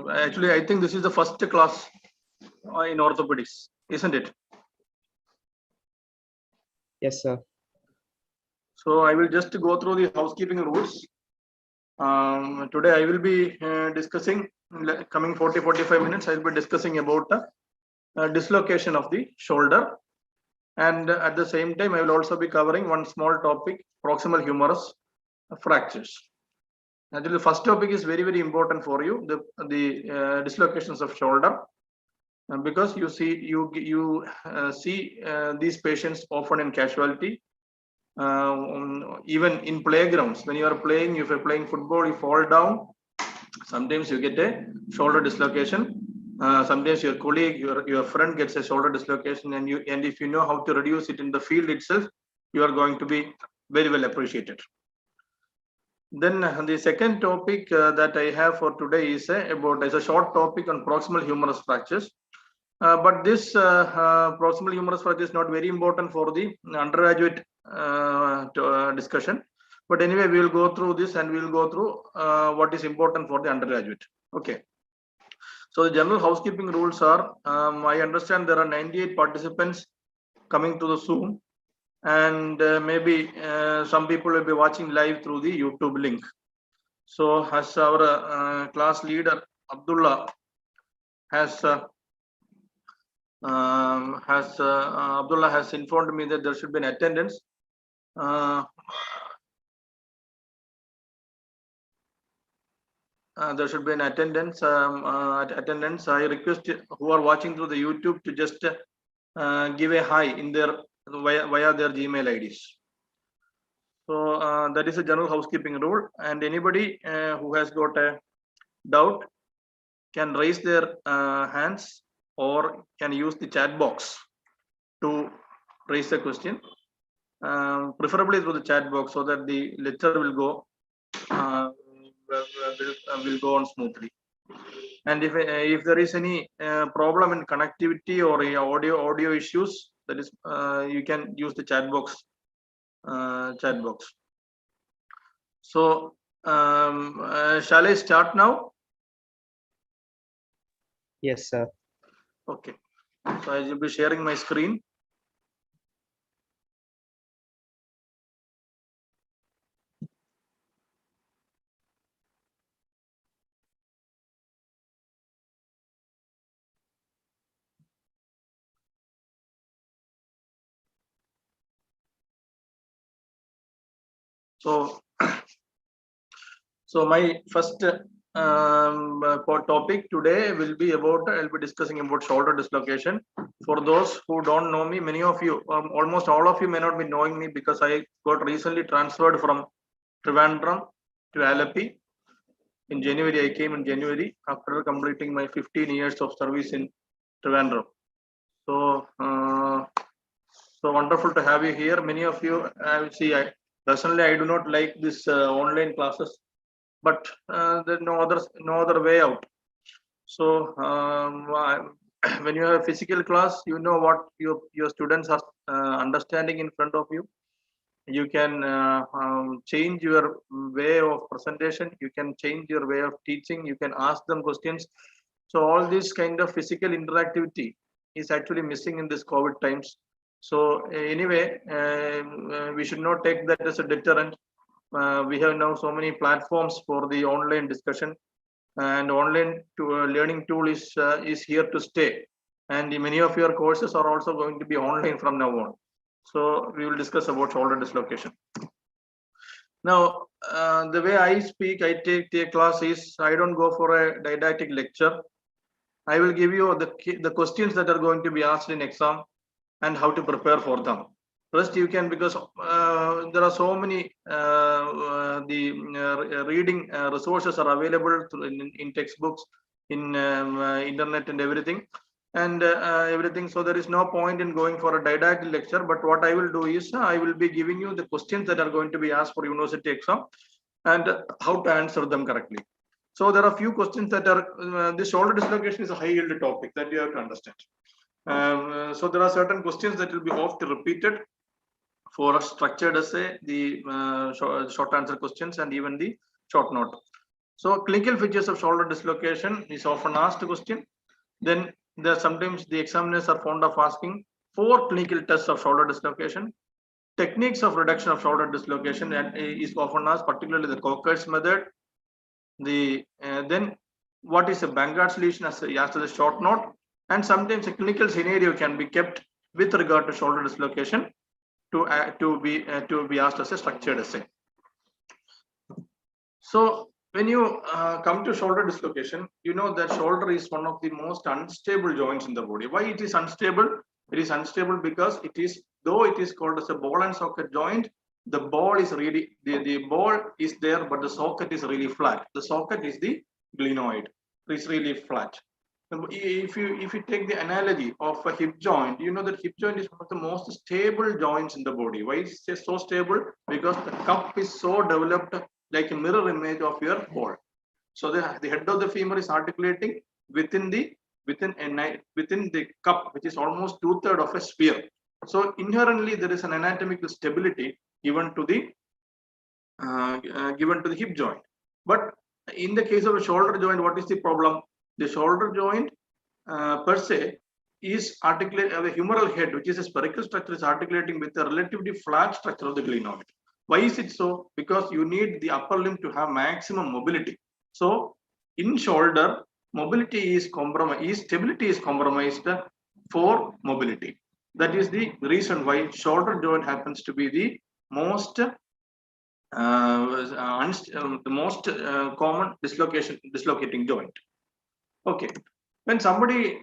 Actually, I think this is the first class in orthopedics, isn't it? Yes, sir. So I will just go through the housekeeping rules. Today I will be discussing, coming 40-45 minutes, I will be discussing about dislocation of the shoulder. And at the same time, I will also be covering one small topic, proximal humerus fractures. Actually, the first topic is very, very important for you, the dislocations of shoulder, because you see these patients often in casualty. Even in playgrounds, when you are playing, if you're playing football, you fall down. Sometimes you get a shoulder dislocation. Sometimes your colleague, your friend gets a shoulder dislocation, and if you know how to reduce it in the field itself, you are going to be very well appreciated. Then the second topic that I have for today is as a short topic on proximal humerus fractures. But this proximal humerus fracture is not very important for the undergraduate discussion. But anyway, we will go through this and we will go through what is important for the undergraduate. Okay. So the general housekeeping rules are, I understand there are 98 participants coming to the Zoom, and maybe some people will be watching live through the YouTube link. So as our class leader, Abdullah, Abdullah has informed me that there should be an attendance. There should be an attendance. I request who are watching through the YouTube to just give a hi in their via their Gmail IDs. So that is a general housekeeping rule, and anybody who has got a doubt can raise their hands or can use the chat box to raise the question, preferably through the chat box, so that the lecture will go on smoothly. And if there is any problem in connectivity or audio issues, that is you can use the chat box. So shall I start now? Yes, sir. Okay. So I will be sharing my screen. So my first topic today will be about, I'll be discussing about shoulder dislocation. For those who don't know me, many of you, almost all of you may not be knowing me, because I got recently transferred from Trivandrum to Alleppey. In January, I came in January after completing my 15 years of service in Trivandrum. So, so wonderful to have you here. Many of you, personally, I do not like this online classes, but there's no other way out. So when you have a physical class, you know what your students are understanding in front of you. You can change your way of presentation. You can change your way of teaching. You can ask them questions. So all this kind of physical interactivity is actually missing in this COVID times. So anyway, we should not take that as a deterrent. We have now so many platforms for the online discussion, and online learning tool is here to stay. And many of your courses are also going to be online from now on. So we will discuss about shoulder dislocation. Now, the way I speak, I take class is, I don't go for a didactic lecture. I will give you the questions that are going to be asked in exam and how to prepare for them. First, you can, because there are so many reading resources are available in textbooks, in internet and everything. So there is no point in going for a didactic lecture. But what I will do is, I will be giving you the questions that are going to be asked for university exam and how to answer them correctly. So there are few questions that are, this shoulder dislocation is a high yield topic that you have to understand. So there are certain questions that will be oft repeated for a structured essay, the short answer questions, and even the short note. So clinical features of shoulder dislocation is often asked question. Then there sometimes the examiners are fond of asking 4 clinical tests of shoulder dislocation. Techniques of reduction of shoulder dislocation and is often asked, particularly the Coker's method. Then what is a Bangart's lesion as a short note, and sometimes a clinical scenario can be kept with regard to shoulder dislocation to be asked as a structured essay. So when you come to shoulder dislocation, you know that shoulder is one of the most unstable joints in the body. Why it is unstable? It is unstable because it is, though it is called as a ball and socket joint, the ball is really, the ball is there, but the socket is really flat. The socket is the glenoid. It's really flat. If you take the analogy of a hip joint, you know that hip joint is one of the most stable joints in the body. Why is it so stable? Because the cup is so developed like a mirror image of your ball. So the head of the femur is articulating within the cup, which is almost 2/3 of a sphere. So inherently there is an anatomical stability given to the hip joint. But in the case of a shoulder joint, what is the problem? The shoulder joint per se is articulated. The humeral head, which is a spherical structure, is articulating with a relatively flat structure of the glenoid. Why is it so? Because you need the upper limb to have maximum mobility. So in shoulder, mobility is compromised, stability is compromised for mobility. That is the reason why shoulder joint happens to be the most common dislocating joint. Okay. When somebody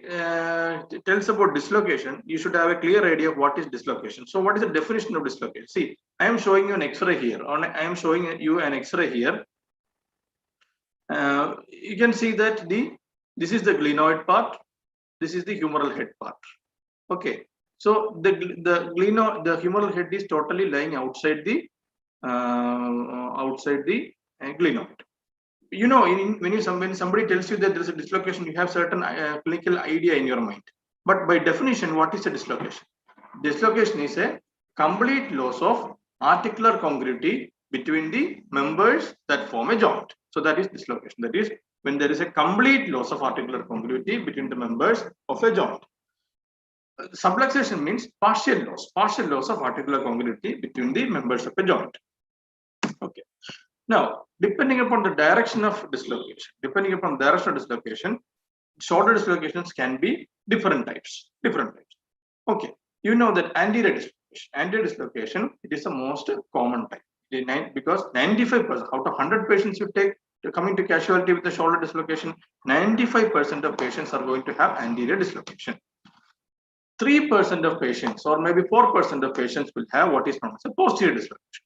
tells about dislocation, you should have a clear idea of what is dislocation. So what is the definition of dislocation? See, I am showing you an X-ray here. I am showing you an X-ray here. You can see that this is the glenoid part. This is the humeral head part. Okay. So the humeral head is totally lying outside the glenoid. You know, when somebody tells you that there is a dislocation, you have certain clinical idea in your mind. But by definition, what is a dislocation? Dislocation is a complete loss of articular congruity between the members that form a joint. So that is dislocation. That is when there is a complete loss of articular congruity between the members of a joint. Subluxation means partial loss of articular congruity between the members of a joint. Okay. Now, depending upon the direction of dislocation, shoulder dislocations can be different types. Okay. You know that anterior dislocation, it is the most common type. Because 95% out of 100 patients you take coming to casualty with the shoulder dislocation, 95% of patients are going to have anterior dislocation. 3% of patients or maybe 4% of patients will have what is known as a posterior dislocation.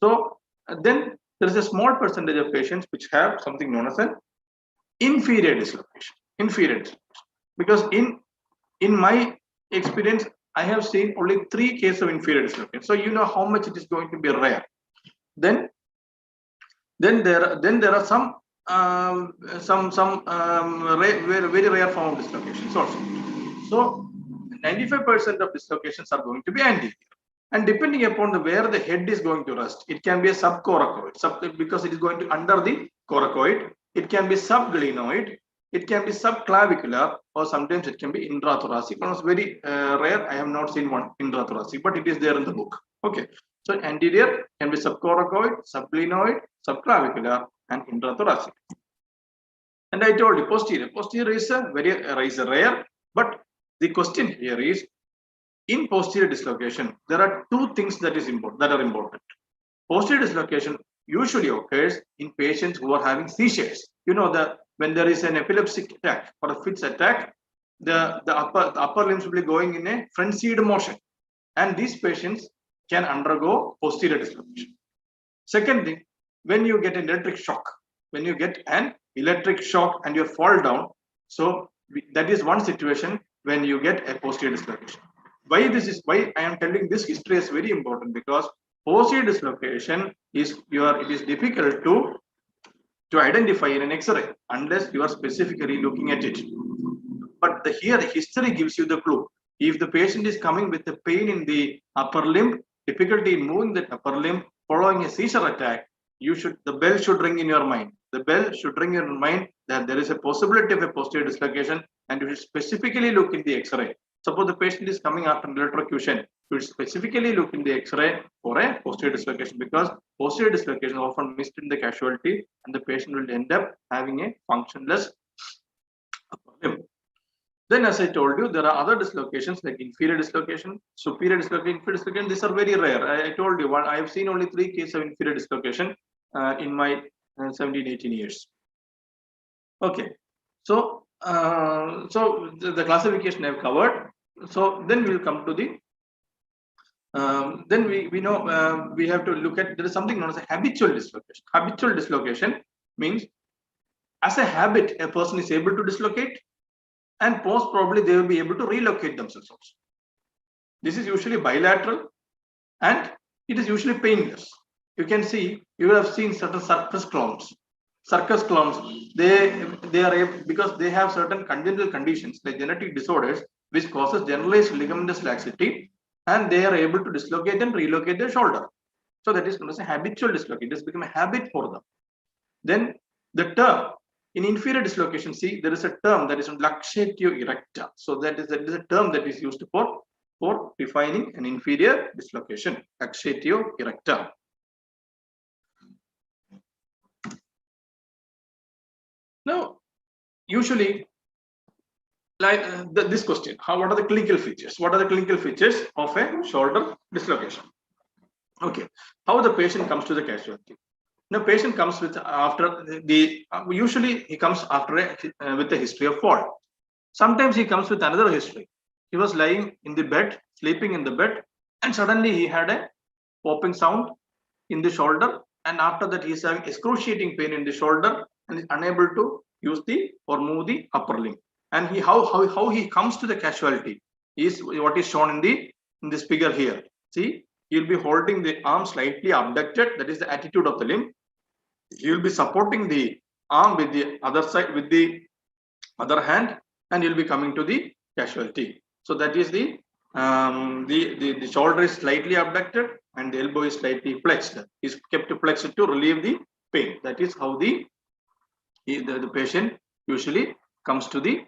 So then there is a small percentage of patients which have something known as an inferior dislocation. Because in my experience, I have seen only 3 cases of inferior dislocation. So you know how much it is going to be rare. Then there are some very rare form of dislocations also. So 95% of dislocations are going to be anterior. And depending upon where the head is going to rest, it can be a subcoracoid, because it is going to under the coracoid. It can be subglenoid, it can be subclavicular, or sometimes it can be intrathoracic. It's very rare. I have not seen one intrathoracic, but it is there in the book. Okay. So anterior can be subcoracoid, subglenoid, subclavicular, and intrathoracic. And I told you posterior. Posterior is a very rare, but the question here is, in posterior dislocation, there are 2 things that are important. Posterior dislocation usually occurs in patients who are having seizures. You know that when there is an epileptic attack or a fits attack, the upper limbs will be going in a frenzied motion, and these patients can undergo posterior dislocation. Second thing, when you get an electric shock, and you fall down, so that is one situation when you get a posterior dislocation. Why I am telling this history is very important, because posterior dislocation it is difficult to identify in an X-ray unless you are specifically looking at it. But here the history gives you the clue. If the patient is coming with the pain in the upper limb, difficulty in moving the upper limb following a seizure attack, the bell should ring in your mind. The bell should ring in your mind that there is a possibility of a posterior dislocation, and you should specifically look in the X-ray. Suppose the patient is coming after electrocution, you should specifically look in the X-ray for a posterior dislocation, because posterior dislocation is often missed in the casualty, and the patient will end up having a functionless upper limb. Then, as I told you, there are other dislocations like inferior dislocation, superior dislocation, inferior dislocation. These are very rare. I told you, I have seen only 3 cases of inferior dislocation in my 17, 18 years. Okay, so the classification I have covered. So then we will come to the. Then we know we have to look at, there is something known as a habitual dislocation. Habitual dislocation means, as a habit, a person is able to dislocate, and most probably they will be able to relocate themselves also. This is usually bilateral, and it is usually painless. You can see, you will have seen certain circus clowns. Circus clowns, they are able, because they have certain congenital conditions like genetic disorders which causes generalized ligamentous laxity, and they are able to dislocate and relocate their shoulder. So that is known as a habitual dislocation. It has become a habit for them. Then the term in inferior dislocation, see, there is a term that is luxatio erecta. So that is a term that is used for defining an inferior dislocation, luxatio erecta. Now, usually, like this question, what are the clinical features? What are the clinical features of a shoulder dislocation? Okay, how the patient comes to the casualty. Now, patient comes with after the usually he comes after with a history of fall. Sometimes he comes with another history. He was lying in the bed, sleeping in the bed, and suddenly he had a popping sound in the shoulder, and after that he is having excruciating pain in the shoulder and is unable to use the or move the upper limb. And how he comes to the casualty is what is shown in this figure here. See, he will be holding the arm slightly abducted, that is the attitude of the limb. He will be supporting the arm with the other side, with the other hand, and he will be coming to the casualty. So that is the shoulder is slightly abducted and the elbow is slightly flexed. Is kept flexed to relieve the pain. That is how the patient usually comes to the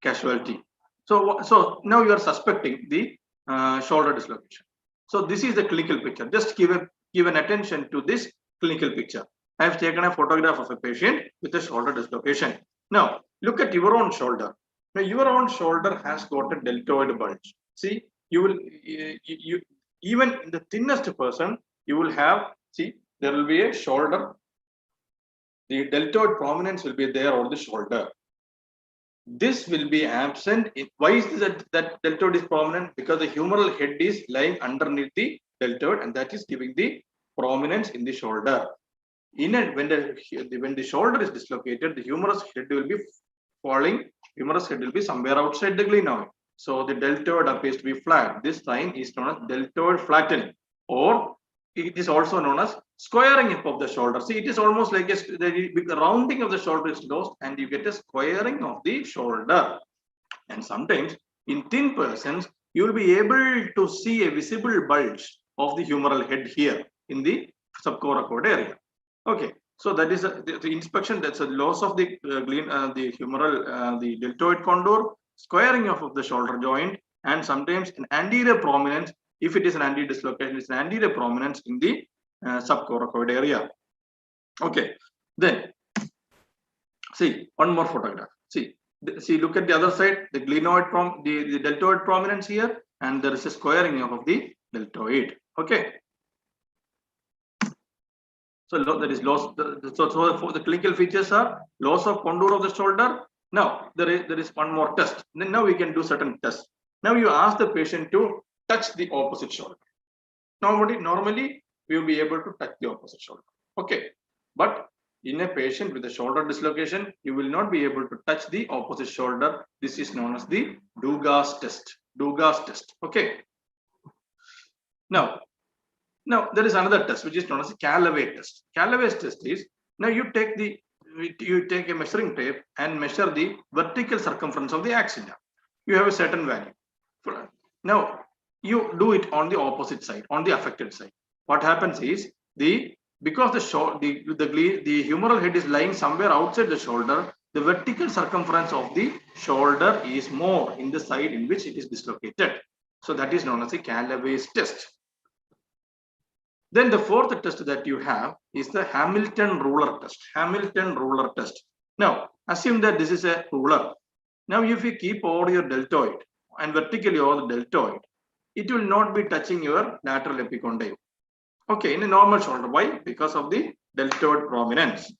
casualty. So now you are suspecting the shoulder dislocation. So this is the clinical picture. Just give an attention to this clinical picture. I have taken a photograph of a patient with a shoulder dislocation. Now look at your own shoulder. Now your own shoulder has got a deltoid bulge. See, you even in the thinnest person, you will have, see, there will be a shoulder. The deltoid prominence will be there on the shoulder. This will be absent. Why is that deltoid is prominent? Because the humeral head is lying underneath the deltoid, and that is giving the prominence in the shoulder. When the shoulder is dislocated, the humerus head will be falling. Humerus head will be somewhere outside the glenoid. So the deltoid appears to be flat. This sign is known as deltoid flattening, or it is also known as squaring up of the shoulder. See, it is almost like the rounding of the shoulder is lost, and you get a squaring of the shoulder. And sometimes in thin persons, you will be able to see a visible bulge of the humeral head here in the subcoracoid area. Okay, so that is the inspection. That's a loss of the humeral, the deltoid contour, squaring off of the shoulder joint, and sometimes an anterior prominence. If it is an anterior dislocation, it's an anterior prominence in the subcoracoid area. Okay, then see one more photograph. See, look at the other side, the glenoid the deltoid prominence here, and there is a squaring of the deltoid. Okay. So that is loss. So the clinical features are loss of contour of the shoulder. Now there is one more test. Then now we can do certain tests. Now you ask the patient to touch the opposite shoulder. Normally we will be able to touch the opposite shoulder. Okay, but in a patient with a shoulder dislocation, you will not be able to touch the opposite shoulder. This is known as the Dugas test. Dugas test. Okay. Now there is another test which is known as the Callaway test. Callaway's test is, now you take a measuring tape and measure the vertical circumference of the axilla. You have a certain value. Now you do it on the opposite side, on the affected side. What happens is the because the humeral head is lying somewhere outside the shoulder, the vertical circumference of the shoulder is more in the side in which it is dislocated. So that is known as the Callaway's test. Then the fourth test that you have is the Hamilton ruler test. Hamilton ruler test. Now, assume that this is a ruler. Now, if you keep over your deltoid and vertically over the deltoid, it will not be touching your lateral epicondyle. Okay, in a normal shoulder. Why? Because of the deltoid prominence.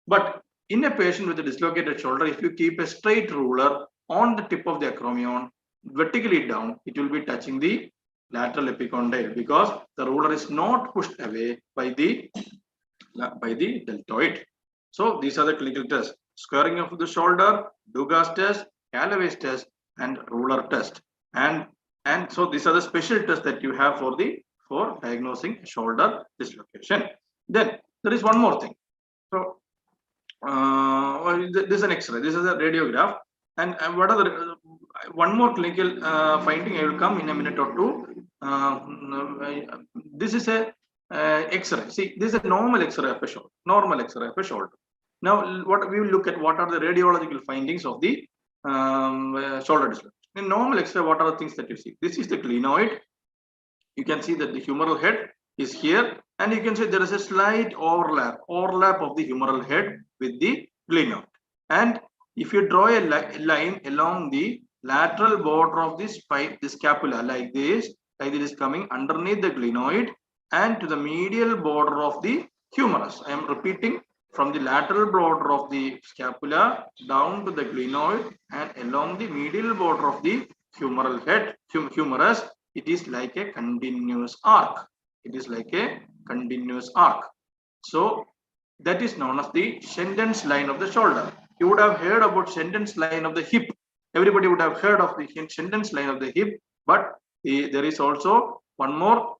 But in a patient with a dislocated shoulder, if you keep a straight ruler on the tip of the acromion, vertically down, it will be touching the lateral epicondyle because the ruler is not pushed away by the deltoid. So these are the clinical tests: squaring of the shoulder, Dugas test, Callaway's test, and ruler test. And so these are the special tests that you have for diagnosing shoulder dislocation. Then there is one more thing. So this is an X-ray. This is a radiograph. And what are the one more clinical finding? I will come in a minute or two. This is a X-ray. See, this is a normal X-ray of a shoulder. Normal X-ray of a shoulder. Now, what we will look at, what are the radiological findings of the shoulder dislocation. In normal X-ray, what are the things that you see? This is the glenoid. You can see that the humeral head is here, and you can see there is a slight overlap of the humeral head with the glenoid. And if you draw a line along the lateral border of the spine, the scapula, like this it is coming underneath the glenoid and to the medial border of the humerus. I am repeating, from the lateral border of the scapula down to the glenoid and along the medial border of the humeral head, humerus, it is like a continuous arc. It is like a continuous arc. So that is known as the Shenden's line of the shoulder. You would have heard about Shenden's line of the hip. Everybody would have heard of the Shenden's line of the hip, but there is also one more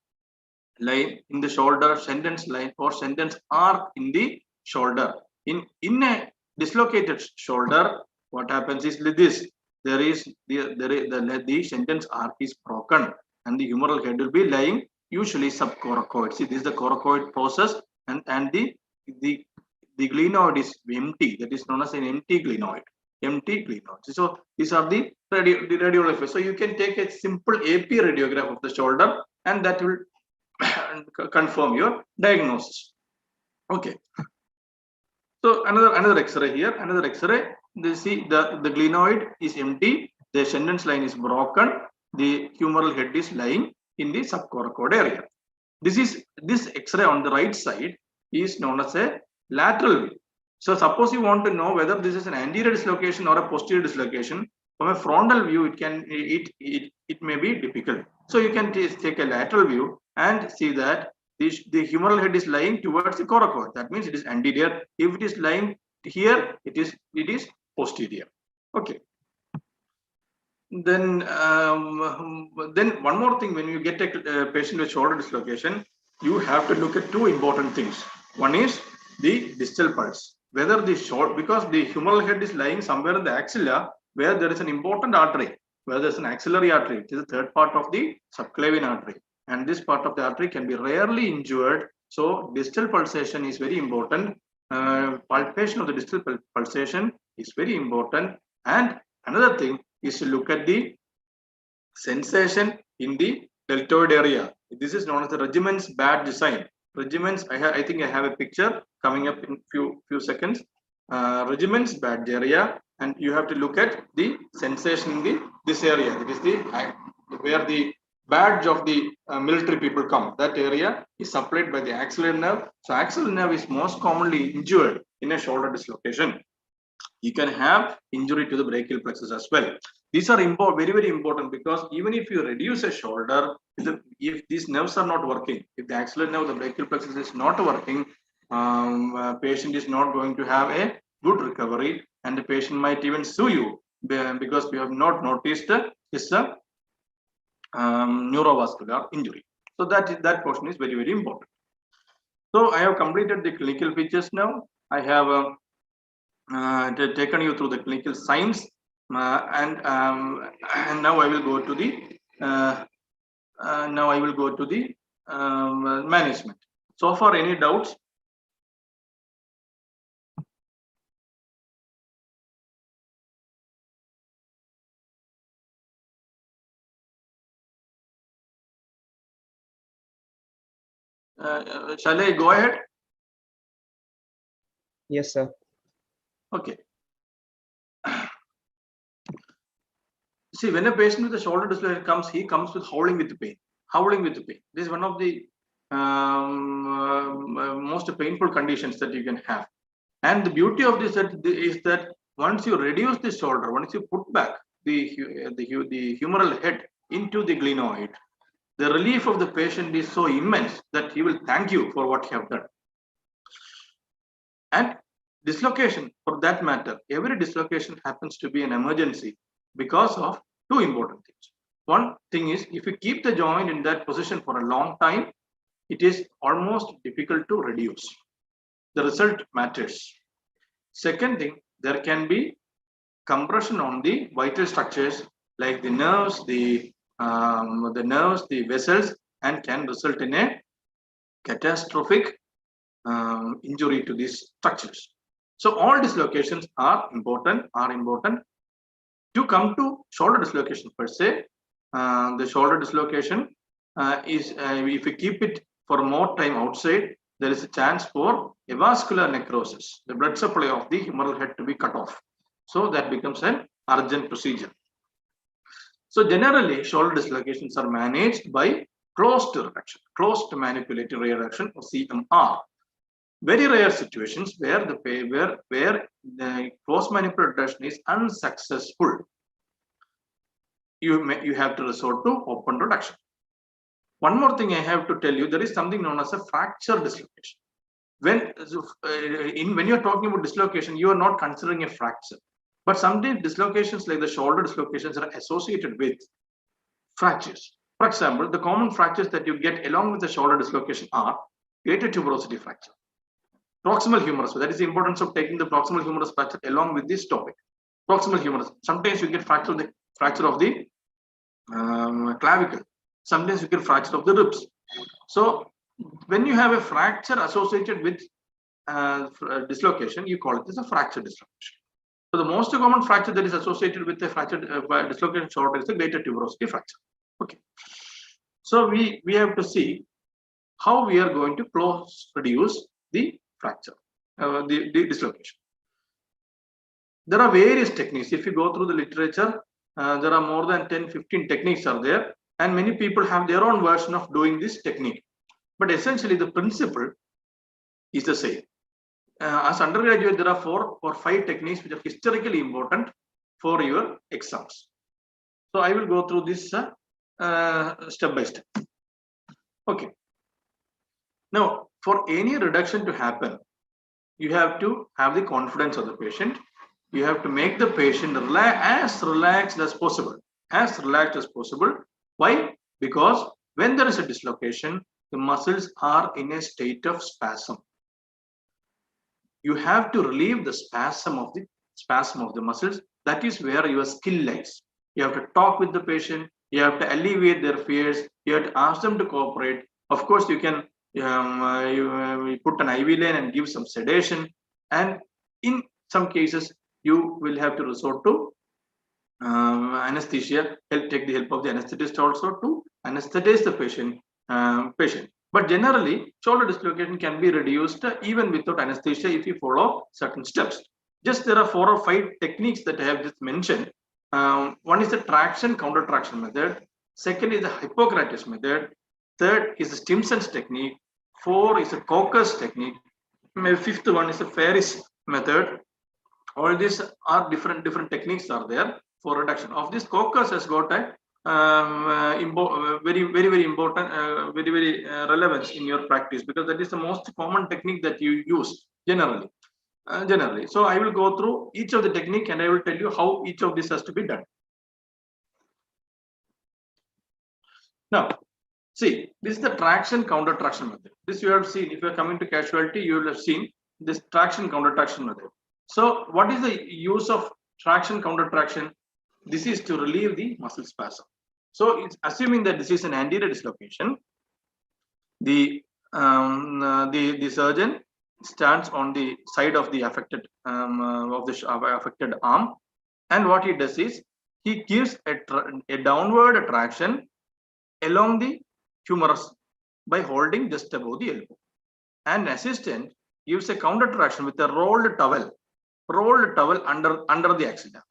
line in the shoulder, Shenden's line or Shenden's arc in the shoulder. In a dislocated shoulder, what happens is this: there is the Shenden's arc is broken, and the humeral head will be lying usually subcoracoid. See, this is the coracoid process, and the glenoid is empty. That is known as an empty glenoid. Empty glenoid. So these are the radiography. So you can take a simple AP radiograph of the shoulder, and that will confirm your diagnosis. Okay. So another X-ray here. Another X-ray. They see the glenoid is empty. The Shenden's line is broken. The humeral head is lying in the subcoracoid area. This X-ray on the right side is known as a lateral view. So suppose you want to know whether this is an anterior dislocation or a posterior dislocation, from a frontal view it may be difficult. So you can take a lateral view and see that the humeral head is lying towards the coracoid. That means it is anterior. If it is lying here, it is posterior. Okay. Then one more thing, when you get a patient with shoulder dislocation, you have to look at two important things. One is the distal pulse, whether because the humeral head is lying somewhere in the axilla where there is an important artery, where there is an axillary artery, it is the third part of the subclavian artery, and this part of the artery can be rarely injured. So distal pulsation is very important. Palpation of the distal pulsation is very important. And another thing is to look at the sensation in the deltoid area. This is known as the regiment's badge design. Regiments, I think I have a picture coming up in few seconds. Regiment's badge area, and you have to look at the sensation in this area. That is where the badge of the military people come. That area is supplied by the axillary nerve. So axillary nerve is most commonly injured in a shoulder dislocation. You can have injury to the brachial plexus as well. These are very, very important, because even if you reduce a shoulder, if these nerves are not working, if the axillary nerve, the brachial plexus is not working, patient is not going to have a good recovery, and the patient might even sue you because we have not noticed his neurovascular injury. So that portion is very, very important. So I have completed the clinical features now. I have taken you through the clinical signs, and now I will go to the management. So far, any doubts? Shall I go ahead? Yes, sir. Okay. See, when a patient with a shoulder dislocation comes, he comes with howling with pain. Howling with pain. This is one of the most painful conditions that you can have. And the beauty of this is that once you reduce the shoulder, once you put back the humeral head into the glenoid, the relief of the patient is so immense that he will thank you for what you have done. And dislocation, for that matter, every dislocation happens to be an emergency because of two important things. One thing is, if you keep the joint in that position for a long time, it is almost difficult to reduce. The result matters. Second thing, there can be compression on the vital structures like the nerves, the vessels, and can result in a catastrophic injury to these structures. So all dislocations are important. To come to shoulder dislocation per se, the shoulder dislocation is if you keep it for more time outside, there is a chance for avascular necrosis, the blood supply of the humeral head to be cut off. So that becomes an urgent procedure. So generally, shoulder dislocations are managed by closed reduction, closed manipulated reduction, or CMR. Very rare situations where the closed manipulated reduction is unsuccessful, you have to resort to open reduction. One more thing I have to tell you, there is something known as a fracture dislocation. When you're talking about dislocation, you are not considering a fracture. But sometimes dislocations like the shoulder dislocations are associated with fractures. For example, the common fractures that you get along with the shoulder dislocation are greater tuberosity fracture, proximal humerus. So that is the importance of taking the proximal humerus fracture along with this topic. Proximal humerus. Sometimes you get fracture of the clavicle. Sometimes you get fracture of the ribs. So when you have a fracture associated with dislocation, you call it as a fracture dislocation. So the most common fracture that is associated with a fracture dislocation shoulder is the greater tuberosity fracture. Okay. So we have to see how we are going to reduce the fracture, the dislocation. There are various techniques. If you go through the literature, there are more than 10-15 techniques are there, and many people have their own version of doing this technique. But essentially, the principle is the same. As undergraduate, there are 4 or 5 techniques which are historically important for your exams. So I will go through this step by step. Okay. Now, for any reduction to happen, you have to have the confidence of the patient. You have to make the patient as relaxed as possible. As relaxed as possible. Why? Because when there is a dislocation, the muscles are in a state of spasm. You have to relieve the spasm of the muscles. That is where your skill lies. You have to talk with the patient. You have to alleviate their fears. You have to ask them to cooperate. Of course, you can you put an IV line and give some sedation. And in some cases, you will have to resort to anesthesia. Take the help of the anesthetist also to anesthetize the patient. But generally, shoulder dislocation can be reduced even without anesthesia if you follow certain steps. Just there are 4 or 5 techniques that I have just mentioned. One is the traction counter traction method. Second is the Hippocrates method. Third is the Stimson's technique. 4 is a Coker's technique. Maybe 5th one is the Ferris method. All these are different techniques are there for reduction. Of this, Coker's has got a very important, very relevance in your practice, because that is the most common technique that you use generally. So I will go through each of the technique and I will tell you how each of this has to be done. Now, see, this is the traction counter traction method. This you have seen. If you are coming to casualty, you will have seen this traction counter traction method. So what is the use of traction counter traction? This is to relieve the muscle spasm. So it's assuming that this is an anterior dislocation, the the surgeon stands on the side of the affected affected arm, and what he does is he gives a downward traction along the humerus by holding just above the elbow. And assistant gives a counter traction with a rolled towel under the axilla.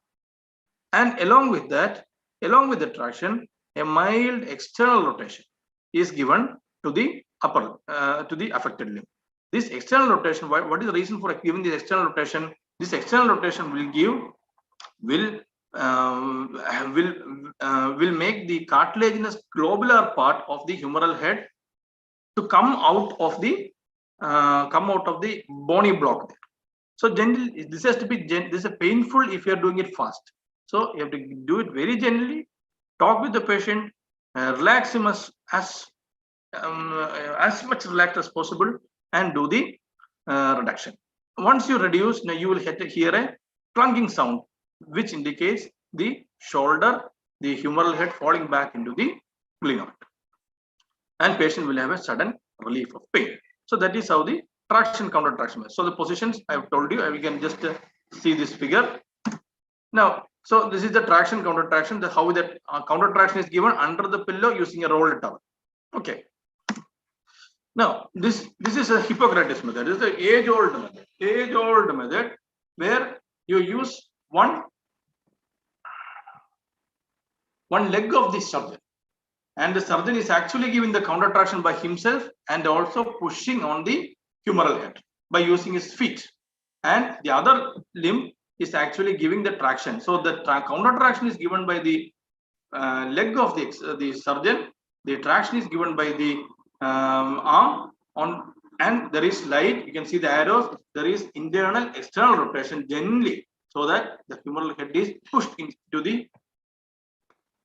And along with the traction, a mild external rotation is given to the to the affected limb. This external rotation, what is the reason for giving this external rotation? This external rotation will make the cartilaginous globular part of the humeral head to come out of the bony block there. So generally, this has to be this is painful if you are doing it fast. So you have to do it very gently. Talk with the patient, relax him as much relaxed as possible, and do the reduction. Once you reduce, now you will hear a clunking sound, which indicates the shoulder, the humeral head falling back into the ligament, and patient will have a sudden relief of pain. So that is how the traction counter traction is. So the positions I have told you, we can just see this figure now. So this is the traction counter traction. How that counter traction is given under the pillow using a rolled towel. Okay. Now this is a Hippocrates method. This is the age-old method where you use one leg of the surgeon, and the surgeon is actually giving the counter traction by himself and also pushing on the humeral head by using his feet, and the other limb is actually giving the traction. So the counter traction is given by the leg of the surgeon. The traction is given by the arm on, and there is light. You can see the arrows. There is internal external rotation generally, so that the humeral head is pushed into the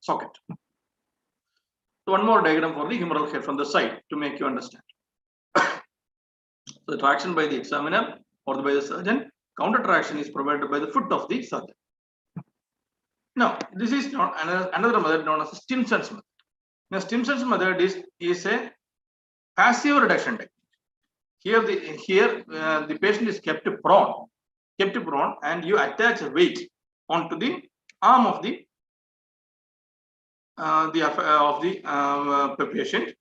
socket. So one more diagram for the humeral head from the side to make you understand. So the traction by the examiner or by the surgeon, counter traction is provided by the foot of the surgeon. Now this is not another method known as Stimson's method. Now Stimson's method is a passive reduction technique. Here the patient is kept prone, and you attach a weight onto the arm of the patient,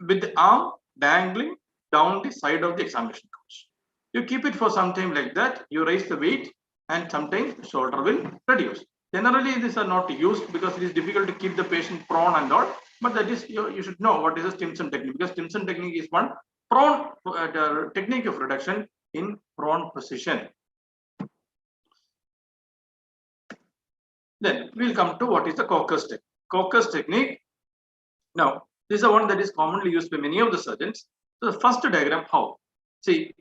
with the arm dangling down the side of the examination couch. You keep it for some time like that. You raise the weight, and sometimes the shoulder will reduce. Generally, these are not used because it is difficult to keep the patient prone and all. But that is, you should know what is a Stimson technique, because Stimson technique is one prone technique of reduction in prone position. Then we'll come to what is the Coker's technique. Coker's technique. Now, this is the one that is commonly used by many of the surgeons. So the first diagram, how? See,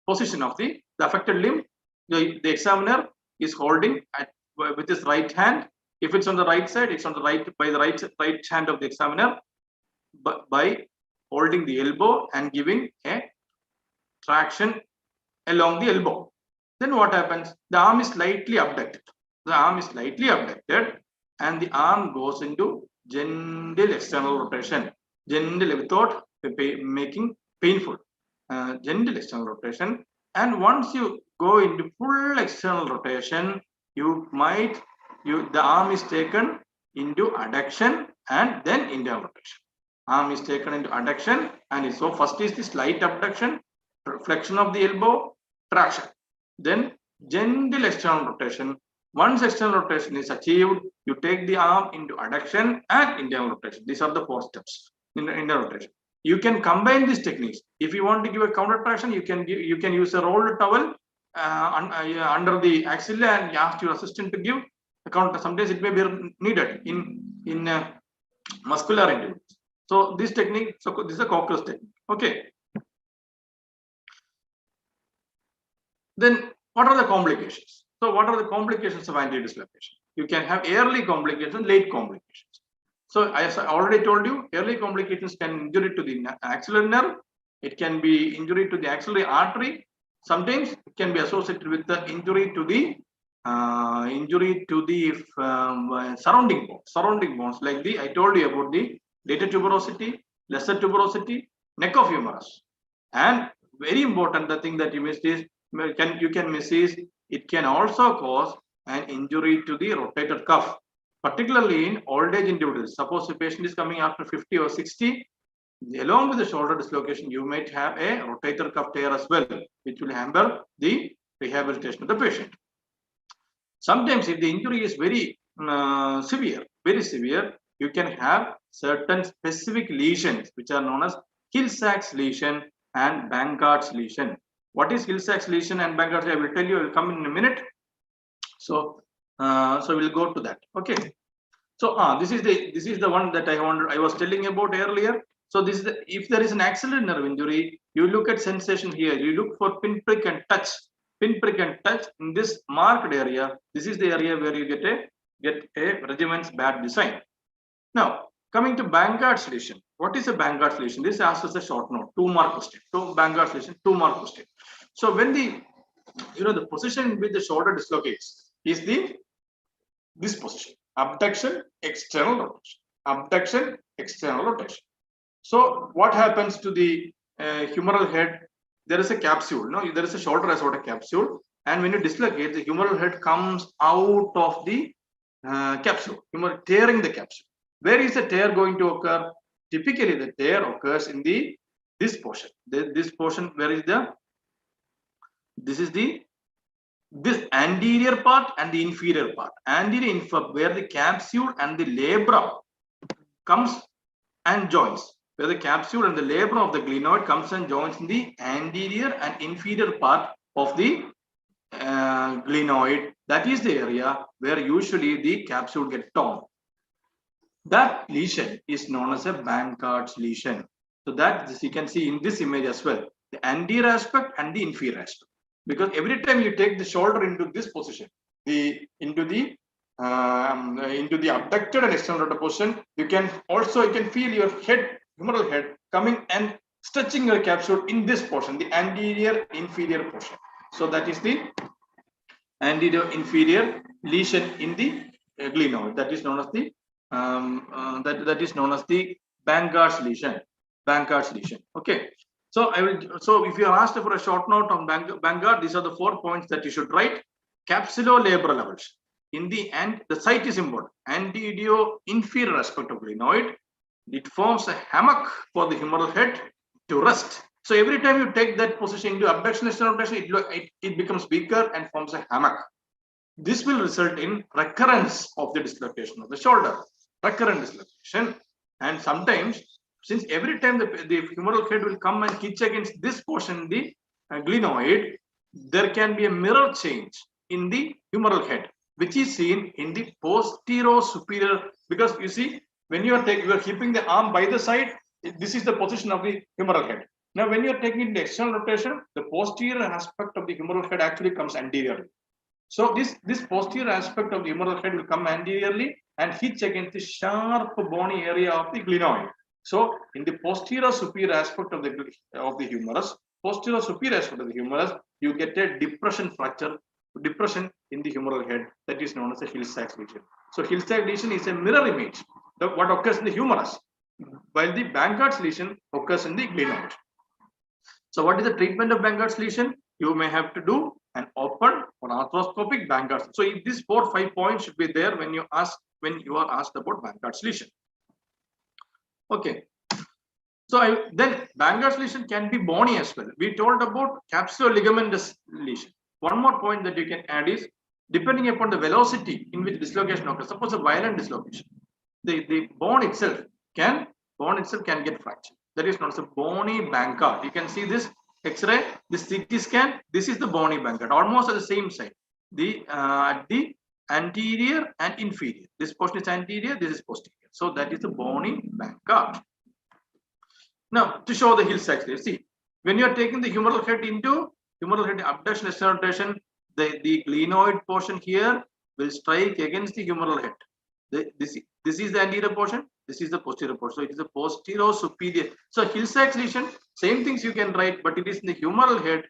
position of the affected limb. The examiner is holding with his right hand. If it's on the right side, it's on the right by the right hand of the examiner, but by holding the elbow and giving a traction along the elbow. Then what happens? The arm is slightly abducted. And the arm goes into gentle external rotation, gentle without making painful, gentle external rotation. And once you go into full external rotation, the arm is taken into adduction and then internal rotation. Arm is taken into adduction, and so first is the slight abduction, flexion of the elbow, traction, then gentle external rotation. Once external rotation is achieved, you take the arm into adduction and internal rotation. These are the 4 steps in the internal rotation. You can combine these techniques. If you want to give a counter traction, you can use a rolled towel under the axilla and ask your assistant to give a counter. Sometimes it may be needed in muscular injuries. So this technique, this is a Coker's technique. Okay. Then what are the complications? So what are the complications of anti-dislocation? You can have early complications, late complications. So as I already told you, early complications can injury to the axillary nerve. It can be injury to the axillary artery. Sometimes it can be associated with the injury to the surrounding bones. Like I told you about the greater tuberosity, lesser tuberosity, neck of humerus. And very important, the thing that you missed is you can miss is it can also cause an injury to the rotator cuff, particularly in old age individuals. Suppose the patient is coming after 50 or 60, along with the shoulder dislocation, you might have a rotator cuff tear as well, which will hamper the rehabilitation of the patient. Sometimes if the injury is very severe, you can have certain specific lesions which are known as Hill-Sachs lesion and Bankard's lesion. What is Hill-Sachs lesion and Bankard's? I will tell you. I will come in a minute. So, we'll go to that. Okay. So, this is the one that I was telling about earlier. So, this is if there is an axillary nerve injury, you look at sensation here. You look for pinprick and touch. Pinprick and touch in this marked area. This is the area where you get a regiment's bad design. Now, coming to Bankard's lesion. What is a Bankard's lesion? This asks us a short note, 2-mark question. So Bankard's lesion, 2-mark question. So when the position in which the shoulder dislocates is this position, abduction, external rotation, abduction, external rotation. So what happens to the humeral head? There is a capsule. No, there is a shoulder as a capsule, and when you dislocate, the humeral head comes out of the capsule, tearing the capsule. Where is the tear going to occur? Typically, the tear occurs in this portion. This portion, where is this anterior part and the inferior part. Anterior where the capsule and the labrum comes and joins. Where the capsule and the labrum of the glenoid comes and joins in the anterior and inferior part of the glenoid. That is the area where usually the capsule gets torn. That lesion is known as a Bankard's lesion. So that you can see in this image as well, the anterior aspect and the inferior aspect. Because every time you take the shoulder into this position, into the abducted and external rotator position, you can feel your humeral head coming and stretching your capsule in this portion, the anterior inferior portion. So that is the anterior inferior lesion in the glenoid. That is known as the that is known as the Bankard's lesion. Bankard's lesion. Okay. So So if you are asked for a short note on Bankard, these are the 4 points that you should write. Capsulolabral levels. In the end, the site is important. Anterior inferior aspect of glenoid. It forms a hammock for the humeral head to rest. So every time you take that position into abduction external rotation, it becomes weaker and forms a hammock. This will result in recurrence of the dislocation of the shoulder. Recurrent dislocation. And sometimes, since every time the humeral head will come and hitch against this portion, the glenoid, there can be a mirror change in the humeral head, which is seen in the posterior superior. Because you see, when you are keeping the arm by the side, this is the position of the humeral head. Now, when you are taking the external rotation, the posterior aspect of the humeral head actually comes anteriorly. So this posterior aspect of the humeral head will come anteriorly and hitch against the sharp bony area of the glenoid. So in the posterior superior aspect of the humerus, posterior superior aspect of the humerus, you get a depression in the humeral head that is known as a Hill-Sachs lesion. So Hill-Sachs lesion is a mirror image of what occurs in the humerus, while the Bankard's lesion occurs in the glenoid. So what is the treatment of Bankard's lesion? You may have to do an open or arthroscopic Bankard's. So if these 4 or 5 points should be there when you are asked about Bankard's lesion. Okay. So then Bankard's lesion can be bony as well. We told about capsuloligamentus lesion. One more point that you can add is, depending upon the velocity in which dislocation occurs, suppose a violent dislocation, the bone itself can get fractured. That is known as a bony Bankard. You can see this X-ray, this CT scan. This is the bony Bankard, almost at the same side. At the anterior and inferior. This portion is anterior. This is posterior. So that is the bony Bankard. Now, to show the Hill-Sachs lesion, see, when you are taking the humeral head into humeral head abduction external rotation, the glenoid portion here will strike against the humeral head. This is the anterior portion. This is the posterior portion. So it is the posterior superior. So Hill-Sachs lesion, same things you can write, but it is in the humeral head.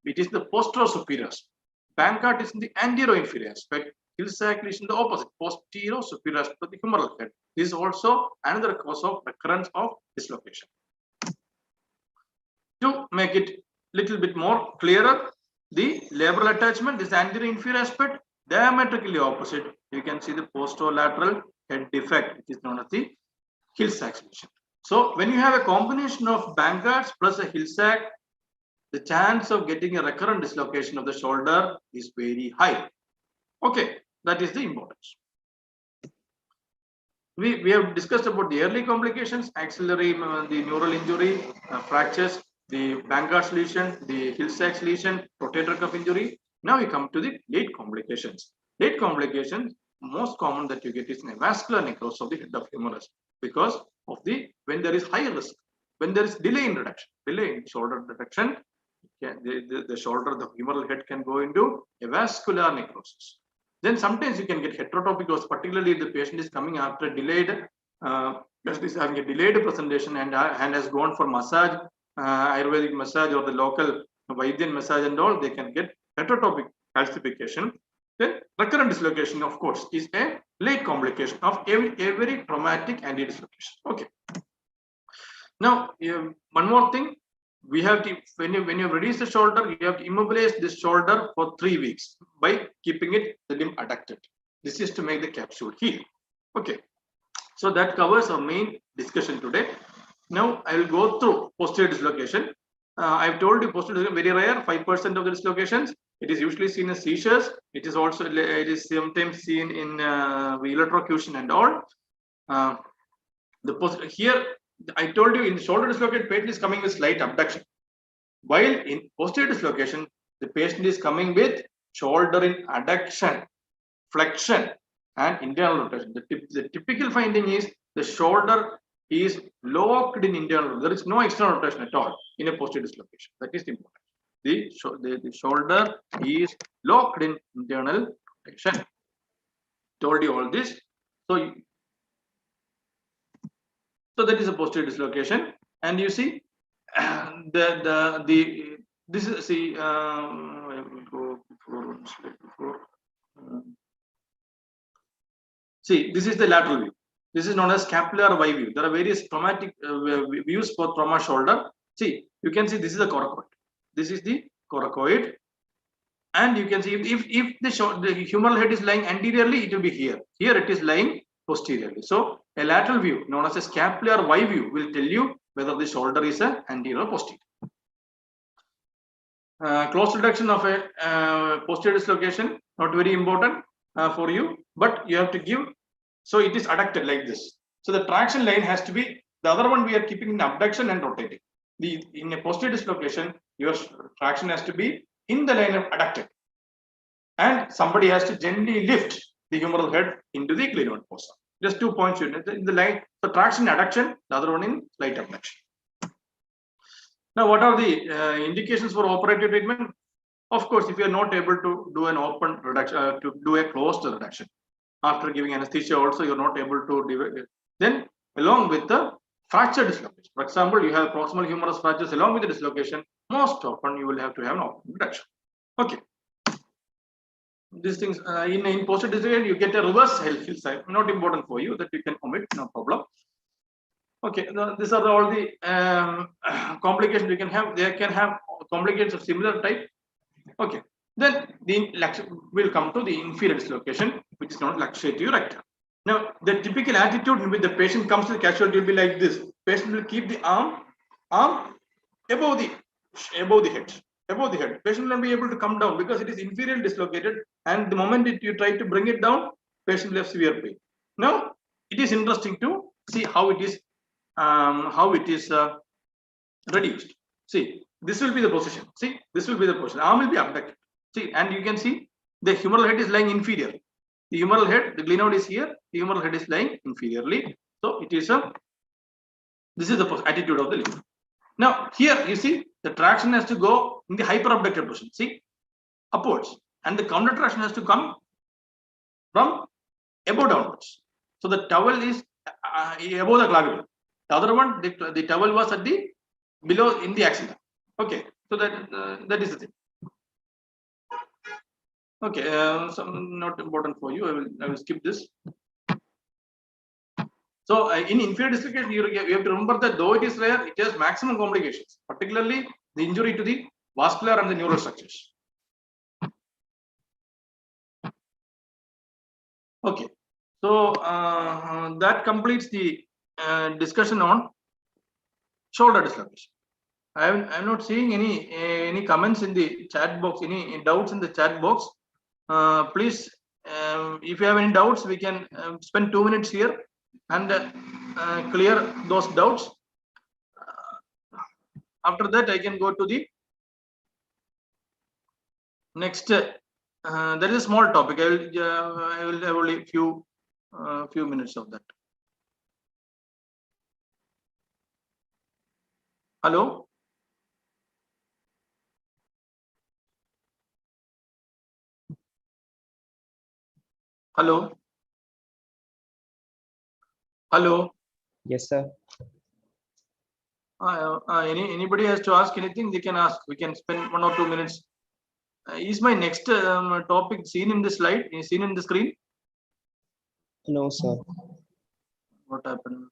It is the posterior superior aspect. Bankard is in the anterior inferior aspect. Hill-Sachs lesion the opposite, posterior superior aspect of the humeral head. This is also another cause of recurrence of dislocation. To make it little bit more clearer, the labral attachment, this anterior inferior aspect, diametrically opposite. You can see the posterolateral head defect, which is known as the Hill-Sachs lesion. So when you have a combination of Bangards plus a Hill-Sachs, the chance of getting a recurrent dislocation of the shoulder is very high. Okay, that is the importance. We have discussed about the early complications, axillary, the neural injury, fractures, the Bangards lesion, the Hill-Sachs lesion, rotator cuff injury. Now we come to the late complications. Late complications, most common that you get is a vascular necrosis of the head of humerus, because of when there is high risk, when there is delay in reduction, delay in shoulder reduction, the shoulder, the humeral head can go into a vascular necrosis. Then sometimes you can get heterotopic, because particularly if the patient is coming after delayed, is having a delayed presentation and has gone for massage, Ayurvedic massage or the local Vaidyan massage and all, they can get heterotopic calcification. Then recurrent dislocation, of course, is a late complication of every traumatic anti-dislocation. Okay. Now, one more thing. We have to, when you release the shoulder, you have to immobilize this shoulder for 3 weeks by keeping the limb adducted. This is to make the capsule heal. Okay, so that covers our main discussion today. Now I will go through posterior dislocation. I've told you posterior dislocation very rare, 5% of the dislocations. It is usually seen as seizures. It is sometimes seen in electrocution and all. Here I told you in shoulder dislocated, patient is coming with slight abduction, while in posterior dislocation, the patient is coming with shoulder in adduction, flexion, and internal rotation. The typical finding is the shoulder is locked in internal. There is no external rotation at all in a posterior dislocation. That is important. The shoulder is locked in internal rotation. Told you all this. So that is a posterior dislocation, and you see this is see this is the lateral view. This is known as scapular Y view. There are various traumatic views for trauma shoulder. See, you can see this is the coracoid. This is the coracoid, and you can see if the humeral head is lying anteriorly, it will be here. Here it is lying posteriorly. So a lateral view known as a scapular Y view will tell you whether the shoulder is an anterior or posterior. Close reduction of a posterior dislocation, not very important for you, but you have to give. So it is adducted like this. So the traction line has to be, the other one we are keeping in abduction and rotating. In a posterior dislocation, your traction has to be in the line of adducted, and somebody has to gently lift the humeral head into the glenoid fossa. Just 2 points in the line. So traction adduction, the other one in slight abduction. Now, what are the indications for operative treatment? Of course, if you are not able to do an open reduction, to do a closed reduction after giving anesthesia, also you are not able to. Then, along with the fracture dislocation, for example, you have proximal humerus fractures along with the dislocation. Most often, you will have to have an open reduction. Okay. These things in posterior dislocation, you get a reverse hill side. Not important for you, that you can omit, no problem. Okay, these are all the complications you can have. They can have complications of similar type. Okay, then we'll come to the inferior dislocation, which is not luxative recta. Now, the typical attitude in which the patient comes to the casualty will be like this. Patient will keep the arm above the head. Above the head. Patient will not be able to come down because it is inferior dislocated, and the moment you try to bring it down, patient will have severe pain. Now, it is interesting to see how it is reduced. See, this will be the position. See, this will be the position. Arm will be abducted. See, and you can see the humeral head is lying inferior. The humeral head, the glenoid is here. The humeral head is lying inferiorly. So it is this is the attitude of the limb. Now here you see the traction has to go in the hyperabducted position. See, upwards, and the counter traction has to come from above downwards. So the towel is above the clavicle. The other one, the towel was at the below in the axilla. Okay, so that is the thing. Okay, so not important for you. I will skip this. So in inferior dislocation, you have to remember that though it is rare, it has maximum complications, particularly the injury to the vascular and the neural structures. Okay, so that completes the discussion on shoulder dislocation. I'm not seeing any comments in the chat box, any doubts in the chat box. Please, if you have any doubts, we can spend 2 minutes here and clear those doubts. After that, I can go to the next. There is a small topic. I will have only few minutes of that. Hello. Hello. Hello. Yes, sir. Anybody has to ask anything, they can ask. We can spend 1 or 2 minutes. Is my next topic seen in the slide? Is seen in the screen? No, sir. What happened?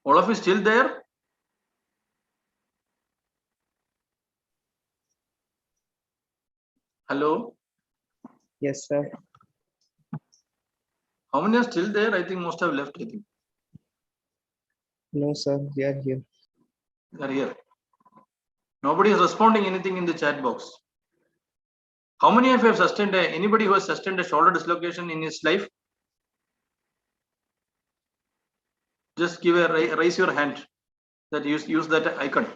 All of you still there? Hello. Yes, sir. How many are still there? I think most have left. I think No, sir. We are here. they are here. Nobody is responding anything in the chat box. How many of you have sustained anybody who has sustained a shoulder dislocation in his life? Just give a raise your hand. That use that icon.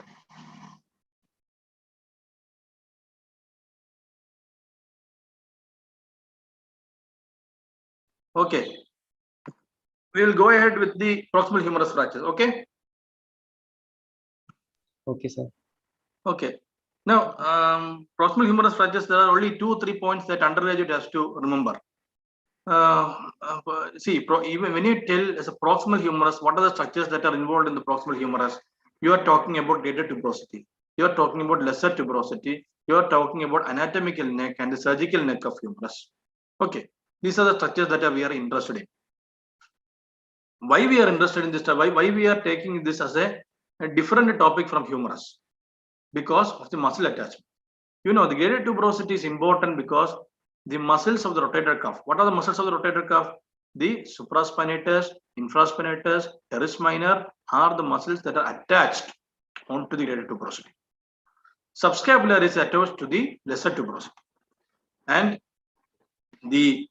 Okay. We will go ahead with the proximal humerus fractures. Okay. Okay, sir. Okay. Now, proximal humerus fractures, there are only 2-3 points that undergraduate has to remember. See, even when you tell as a proximal humerus, what are the structures that are involved in the proximal humerus? You are talking about greater tuberosity. You are talking about lesser tuberosity. You are talking about anatomical neck and the surgical neck of humerus. Okay, these are the structures that we are interested in. Why we are interested in this? Why we are taking this as a different topic from humerus? Because of the muscle attachment. You know, the greater tuberosity is important because the muscles of the rotator cuff. What are the muscles of the rotator cuff? The supraspinatus, infraspinatus, teres minor are the muscles that are attached onto the greater tuberosity. Subscapular is attached to the lesser tuberosity, and the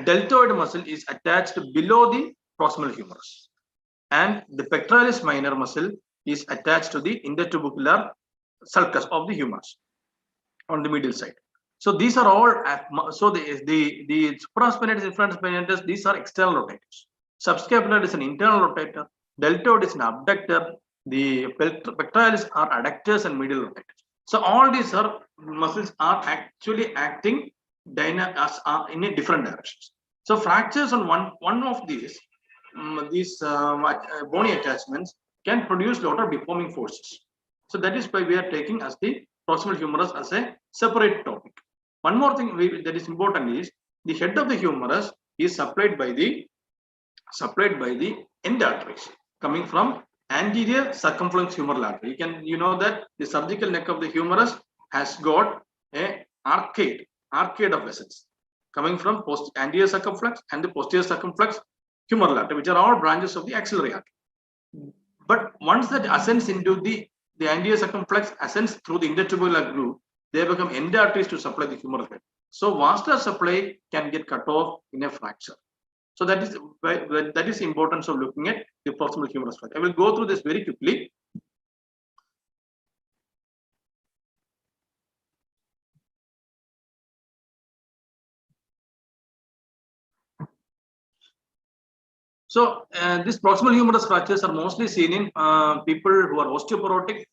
deltoid muscle is attached below the proximal humerus, and the pectoralis minor muscle is attached to the intertubercular sulcus of the humerus on the middle side. So these are all, so the supraspinatus, infraspinatus, these are external rotators. Subscapular is an internal rotator. Deltoid is an abductor. The pectoralis are adductors and medial rotators. So all these are muscles are actually acting in a different directions. So fractures on one of these bony attachments can produce a lot of deforming forces. So that is why we are taking as the proximal humerus as a separate topic. One more thing that is important is the head of the humerus is supplied by the end arteries coming from anterior circumflex humeral artery. You know that the surgical neck of the humerus has got a arcade of vessels coming from anterior circumflex and the posterior circumflex humeral artery, which are all branches of the axillary artery. But once that ascends into the anterior circumflex ascends through the intertubular groove, they become end arteries to supply the humeral head. So vascular supply can get cut off in a fracture. So that is the importance of looking at the proximal humerus fracture. I will go through this very quickly. So these proximal humerus fractures are mostly seen in people who are osteoporotic.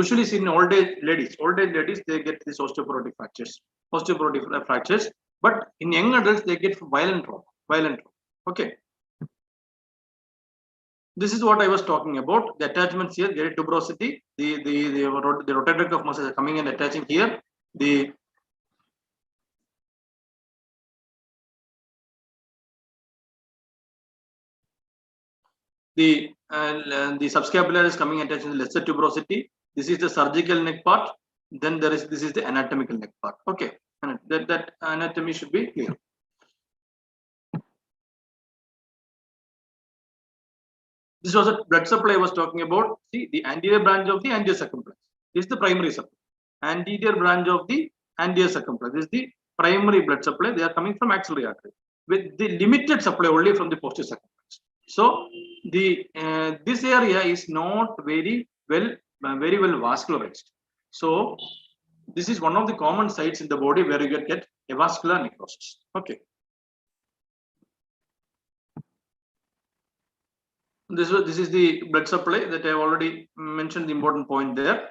Usually seen in old age ladies. Old age ladies, they get these osteoporotic fractures. Osteoporotic fractures. But in young adults, they get violent trauma. Violent trauma. Okay. This is what I was talking about. The attachments here, there is tuberosity. The rotator cuff muscles are coming and attaching here. The subscapular is coming and attaching the lesser tuberosity. This is the surgical neck part. Then this is the anatomical neck part. Okay, and that anatomy should be clear. This was a blood supply I was talking about. See, the anterior branch of the anterior circumflex. This is the primary supply. Anterior branch of the anterior circumflex. This is the primary blood supply. They are coming from axillary artery with the limited supply only from the posterior circumflex. So this area is not very well vascularized. So this is one of the common sites in the body where you get avascular necrosis. Okay. This is the blood supply that I have already mentioned the important point there.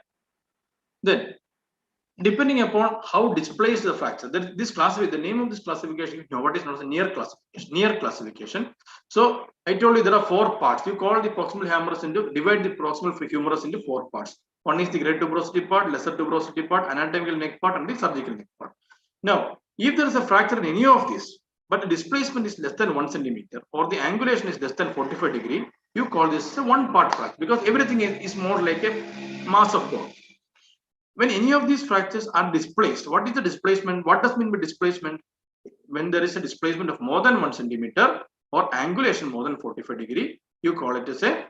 Then, depending upon how displaced the fracture, the name of this classification, what is known as a near classification. Near classification. So I told you there are 4 parts. You call the proximal humerus divide the proximal humerus into 4 parts. One is the great tuberosity part, lesser tuberosity part, anatomical neck part, and the surgical neck part. Now, if there is a fracture in any of these, but the displacement is less than 1 centimeter or the angulation is less than 45 degree, you call this a 1-part fracture because everything is more like a mass of bone. When any of these fractures are displaced, what is the displacement? What does mean by displacement? When there is a displacement of more than 1 centimeter or angulation more than 45 degree, you call it as a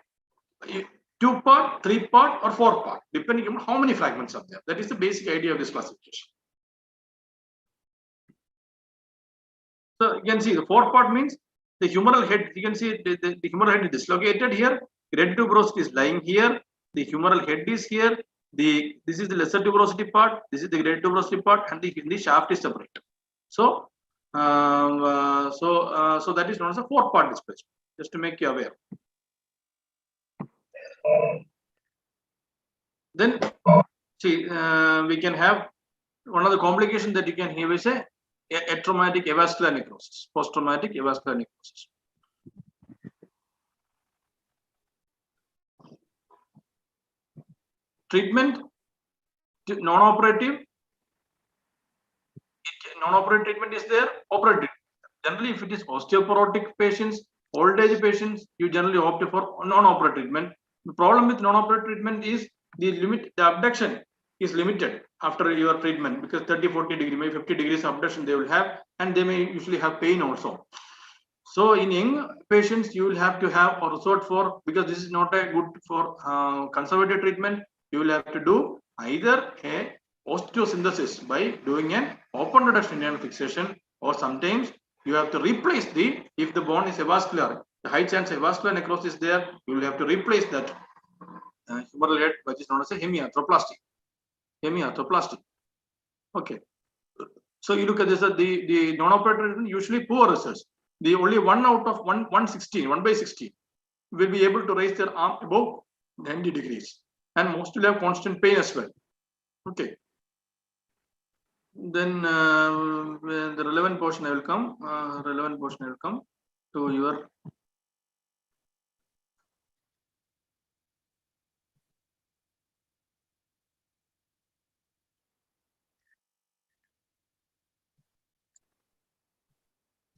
2-part, 3-part, or 4-part, depending on how many fragments are there. That is the basic idea of this classification. So you can see the 4-part means the humeral head. You can see the humeral head is dislocated here. Great tuberosity is lying here. The humeral head is here. This is the lesser tuberosity part. This is the great tuberosity part, and the shaft is separated. So so that is known as a 4-part displacement. Just to make you aware. Then see we can have one of the complications that you can have is a traumatic avascular necrosis, post-traumatic avascular necrosis. Treatment, non-operative. Non-operative treatment is there. Operative. Generally, if it is osteoporotic patients, old age patients, you generally opt for non-operative treatment. The problem with non-operative treatment is the abduction is limited after your treatment because 30-40 degree, maybe 50 degrees abduction they will have, and they may usually have pain also. So in young patients, you will have to have or resort for, because this is not a good for conservative treatment, you will have to do either a osteosynthesis by doing an open reduction internal fixation, or sometimes you have to replace if the bone is avascular, the high chance of avascular necrosis there, you will have to replace that humeral head, which is known as a Hemi Arthroplasty. Hemi Arthroplasty. Okay. So you look at this, the non-operative usually poor results. The only 1 out of 116, 1 by 16 will be able to raise their arm above 90 degrees, and most will have constant pain as well. Okay. Then the relevant portion I will come. To your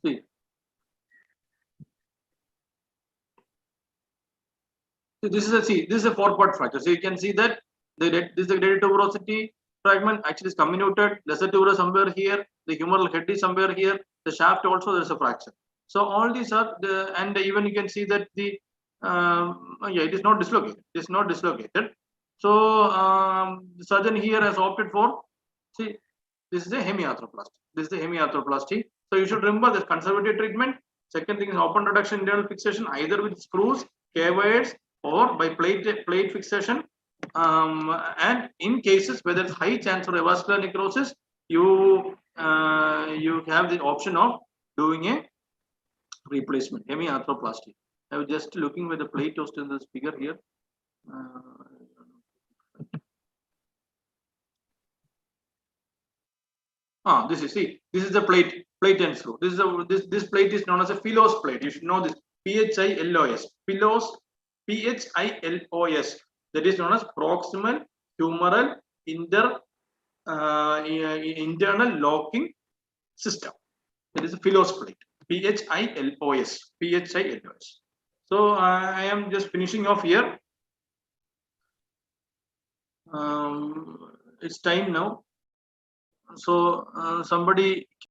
see. So this is a 4-part fracture. So you can see that this is the great tuberosity fragment actually is comminuted. Lesser tuberous somewhere here. The humeral head is somewhere here. The shaft also there is a fracture. So all these are and even you can see that it is not dislocated. It is not dislocated. So the surgeon here has opted for, see, this is a Hemi Arthroplasty. This is the Hemi Arthroplasty. So you should remember this conservative treatment. Second thing is open reduction internal fixation, either with screws, K-wires, or by plate fixation. And in cases where there is high chance for avascular necrosis, you have the option of doing a replacement, Hemi Arthroplasty. I was just looking with the plate host in this figure here. This is, see, this is the plate and screw. This plate is known as a Philos plate. You should know this. PHILOS. Philos, PHILOS. That is known as proximal humeral internal locking system. It is a Philos plate. PHILOS. PHILOS. So I am just finishing off here. It's time now. So somebody